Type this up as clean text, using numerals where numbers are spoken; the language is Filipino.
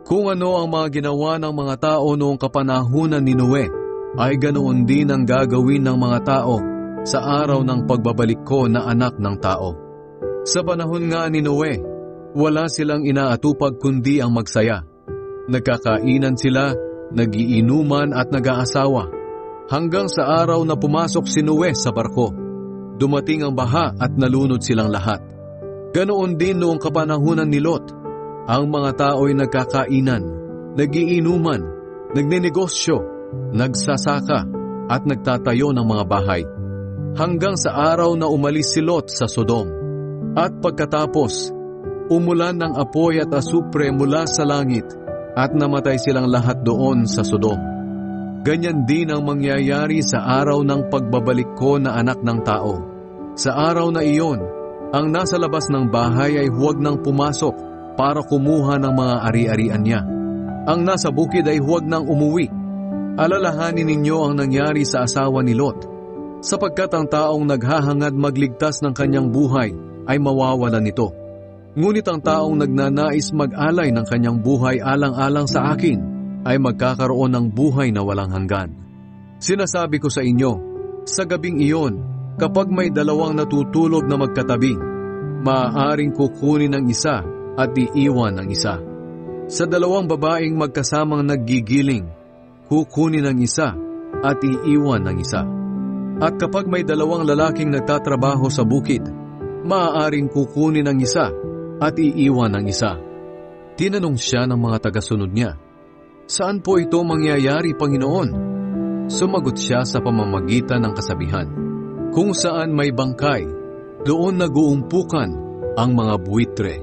Kung ano ang mga ginawa ng mga tao noong kapanahunan ni Noe, ay ganoon din ang gagawin ng mga tao sa araw ng pagbabalik ko na anak ng tao. Sa panahon nga ni Noe, wala silang inaatupag kundi ang magsaya. Nagkakainan sila, nagiinuman at nag-aasawa. Hanggang sa araw na pumasok si Noe sa barko, dumating ang baha at nalunod silang lahat. Ganoon din noong kapanahunan ni Lot. Ang mga tao ay nagkakainan, nagiinuman, nagninegosyo, nagsasaka at nagtatayo ng mga bahay. Hanggang sa araw na umalis si Lot sa Sodom. At pagkatapos, umulan ng apoy at asupre mula sa langit at namatay silang lahat doon sa Sodom. Ganyan din ang mangyayari sa araw ng pagbabalik ko na anak ng tao. Sa araw na iyon, ang nasa labas ng bahay ay huwag nang pumasok para kumuha ng mga ari-arian niya. Ang nasa bukid ay huwag nang umuwi. Alalahanin ninyo ang nangyari sa asawa ni Lot, sapagkat ang taong naghahangad magligtas ng kanyang buhay ay mawawalan nito. Ngunit ang taong nagnanais mag-alay ng kanyang buhay alang-alang sa akin ay magkakaroon ng buhay na walang hanggan. Sinasabi ko sa inyo, sa gabing iyon, kapag may dalawang natutulog na magkatabi, maaaring kukunin ng isa at iiwan ang isa. Sa dalawang babaeng magkasamang naggigiling, kukunin ang isa at iiwan ang isa. At kapag may dalawang lalaking nagtatrabaho sa bukid, maaaring kukunin ang isa at iiwan ang isa. Tinanong siya ng mga tagasunod niya, "Saan po ito mangyayari, Panginoon?" Sumagot siya sa pamamagitan ng kasabihan, "Kung saan may bangkay, doon nag-uumpukan ang mga buwitre."